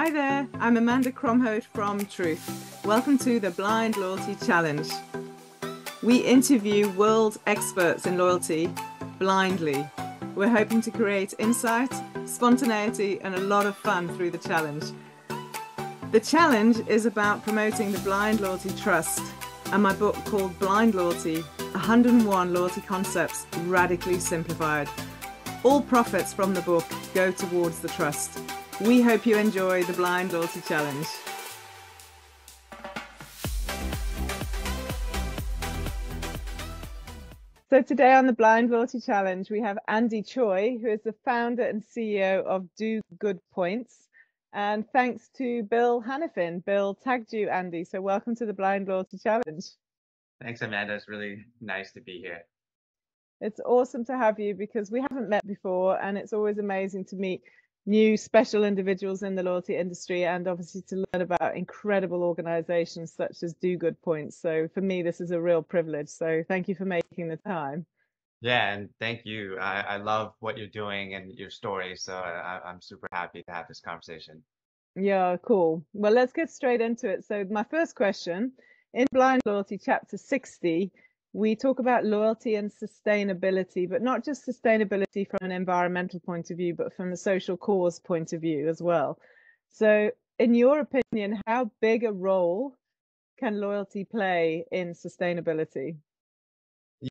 Hi there, I'm Amanda Cromhote from Truth. Welcome to the Blind Loyalty Challenge. We interview world experts in loyalty blindly. We're hoping to create insight, spontaneity, and a lot of fun through the challenge. The challenge is about promoting the blind loyalty trust, and my book called Blind Loyalty, 101 Loyalty Concepts Radically Simplified. All profits from the book go towards the trust. We hope you enjoy the Blind Loyalty Challenge. So today on the Blind Loyalty Challenge, we have Andy Choi, who is the founder and CEO of Do Good Points. And thanks to Bill Hannafin. Bill tagged you, Andy. So welcome to the Blind Loyalty Challenge. Thanks, Amanda. It's really nice to be here. It's awesome to have you because we haven't met before, and it's always amazing to meet new special individuals in the loyalty industry, and obviously to learn about incredible organizations such as Do Good Points. So for me, this is a real privilege. So thank you for making the time. Yeah, and thank you. I love what you're doing and your story. So I'm super happy to have this conversation. Yeah, cool. Well, let's get straight into it. So my first question, in Blind Loyalty chapter 60, we talk about loyalty and sustainability, but not just sustainability from an environmental point of view, but from a social cause point of view as well. So in your opinion, how big a role can loyalty play in sustainability?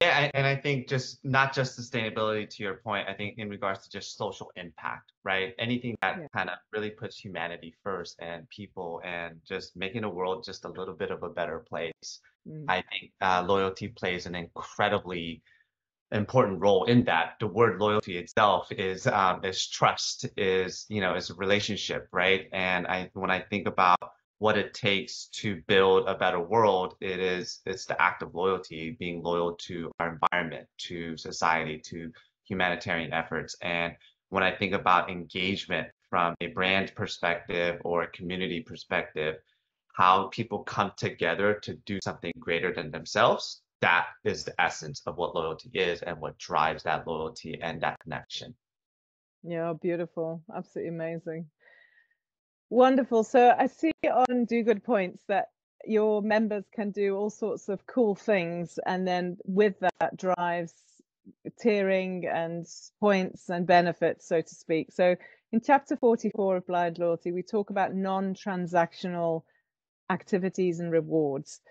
Yeah, and I think just not just sustainability to your point, I think in regards to just social impact, right? Anything that kind of really puts humanity first and people and just making the world just a little bit of a better place. I think loyalty plays an incredibly important role in that. The word loyalty itself is trust, is is a relationship, right? And when I think about what it takes to build a better world, it's the act of loyalty, being loyal to our environment, to society, to humanitarian efforts. And when I think about engagement from a brand perspective or a community perspective, how people come together to do something greater than themselves, that is the essence of what loyalty is and what drives that loyalty and that connection. Yeah, beautiful. Absolutely amazing. Wonderful. So I see on Do Good Points that your members can do all sorts of cool things, and then with that drives tiering and points and benefits, so to speak. So in chapter 44 of Blind Loyalty, we talk about non-transactional activities and rewards.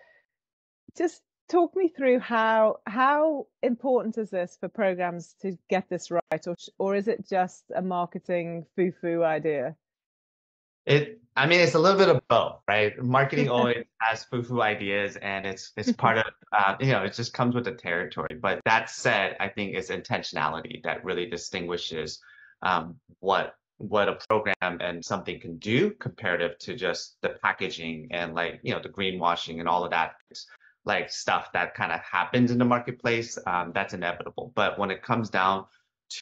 Just talk me through how important is this for programs to get this right, or is it just a marketing foo-foo idea? I mean, it's a little bit of both, right? Marketing always has foo-foo ideas, and it's part of it just comes with the territory. But that said, I think it's intentionality that really distinguishes what a program and something can do comparative to just the packaging and the greenwashing and all of that like stuff that kind of happens in the marketplace. That's inevitable. But when it comes down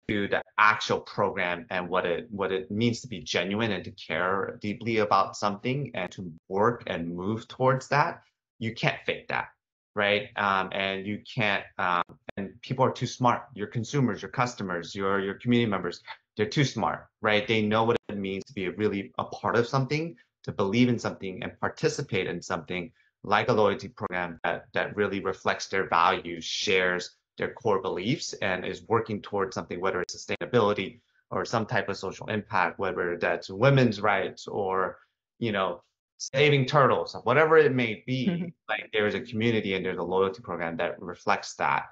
to the actual program and what it means to be genuine and to care deeply about something and to work and move towards that, you can't fake that, right? And you can't. And people are too smart. Your consumers, your customers, your community members, they're too smart, right? They know what it means to be really a part of something, to believe in something, and participate in something like a loyalty program that really reflects their values, shares their core beliefs, and is working towards something, whether it's sustainability or some type of social impact, whether that's women's rights or, saving turtles, whatever it may be. Like there's a community and there's a loyalty program that reflects that.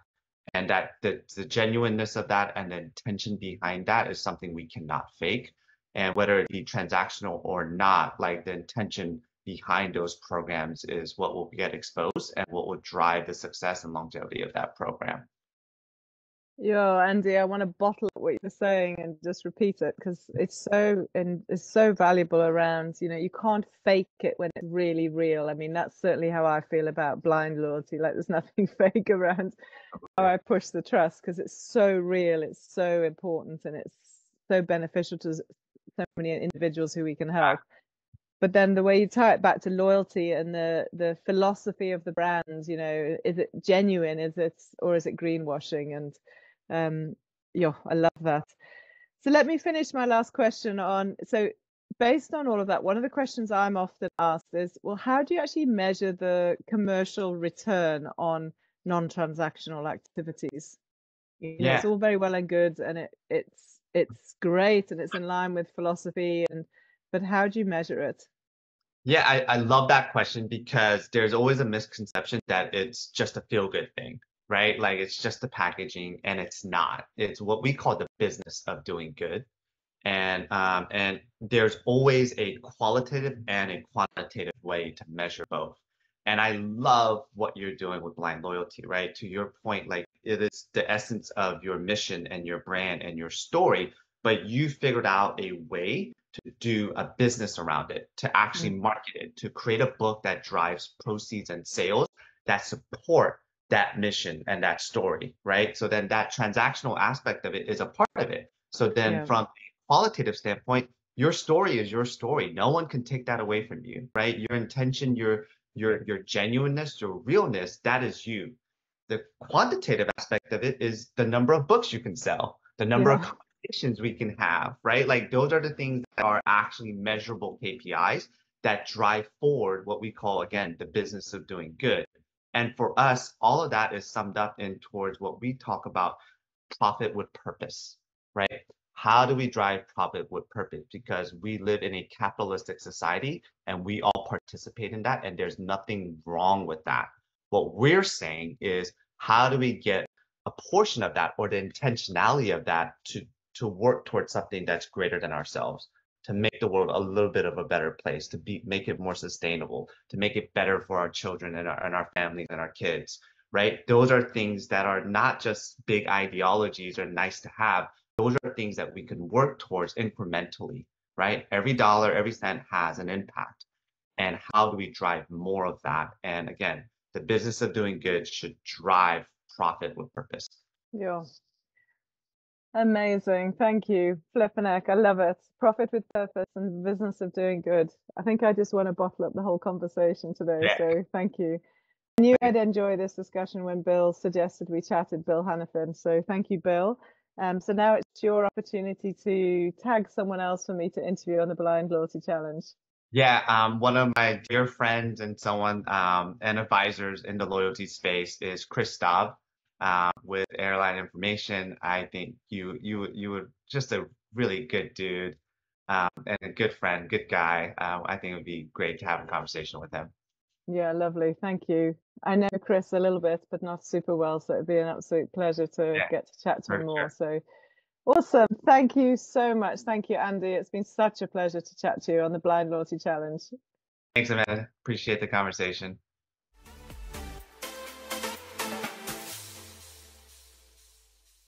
And that the genuineness of that and the intention behind that is something we cannot fake. And whether it be transactional or not, like the intention behind those programs is what will get exposed and what will drive the success and longevity of that program. Yeah, Andy, I want to bottle up what you're saying and just repeat it because it's so valuable around, you can't fake it when it's really real. I mean, that's certainly how I feel about blind loyalty. Like there's nothing fake around how I push the trust because it's so real, it's so important, and it's so beneficial to so many individuals who we can help. But then the way you tie it back to loyalty and the philosophy of the brand, is it genuine? Is it greenwashing? And yeah, I love that. So let me finish my last question on, so based on all of that, one of the questions I'm often asked is, well, how do you actually measure the commercial return on non-transactional activities? You know, it's Yeah. all very well and good, and it's great, and it's in line with philosophy, and but how do you measure it? Yeah, I love that question because there's always a misconception that it's just a feel-good thing, right? Like it's just the packaging, and it's not. It's what we call the business of doing good. And there's always a qualitative and a quantitative way to measure both. And I love what you're doing with blind loyalty, right? To your point, like it is the essence of your mission and your brand and your story, but you figured out a way to do a business around it, to actually Mm, market it, to create a book that drives proceeds and sales that support that mission and that story, right? So then that transactional aspect of it is a part of it. So then yeah, from qualitative standpoint, your story is your story. No one can take that away from you, right? Your intention, your genuineness, your realness, that is you. The quantitative aspect of it is the number of books you can sell, the number of yeah, conversations we can have, right? Like those are the things that are actually measurable KPIs that drive forward what we call, again, the business of doing good. And for us, all of that is summed up in towards what we talk about profit with purpose, right? How do we drive profit with purpose? Because we live in a capitalistic society and we all participate in that, and there's nothing wrong with that. What we're saying is, how do we get a portion of that or the intentionality of that to work towards something that's greater than ourselves, to make the world a little bit of a better place, to make it more sustainable, to make it better for our children and our families and our kids, right? Those are things that are not just big ideologies or nice to have. Those are things that we can work towards incrementally, right? Every dollar, every cent has an impact. And how do we drive more of that? And again, the business of doing good should drive profit with purpose. yeah. Amazing. Thank you. Flippin' heck. I love it. Profit with purpose and business of doing good. I think I just want to bottle up the whole conversation today. Yeah. So thank you. I knew I'd enjoy this discussion when Bill suggested we chatted, Bill Hannafin. So thank you, Bill. So now it's your opportunity to tag someone else for me to interview on the Blind Loyalty Challenge. Yeah, one of my dear friends and someone and advisors in the loyalty space is Chris Staub with Airline Information. I think you were just a really good dude and a good friend, good guy. I think it would be great to have a conversation with him. Yeah, lovely. Thank you. I know Chris a little bit, but not super well. So it'd be an absolute pleasure to Yeah, get to chat to him for more. sure. So awesome. Thank you so much. Thank you, Andy. It's been such a pleasure to chat to you on the Blind Loyalty Challenge. Thanks, Amanda. Appreciate the conversation.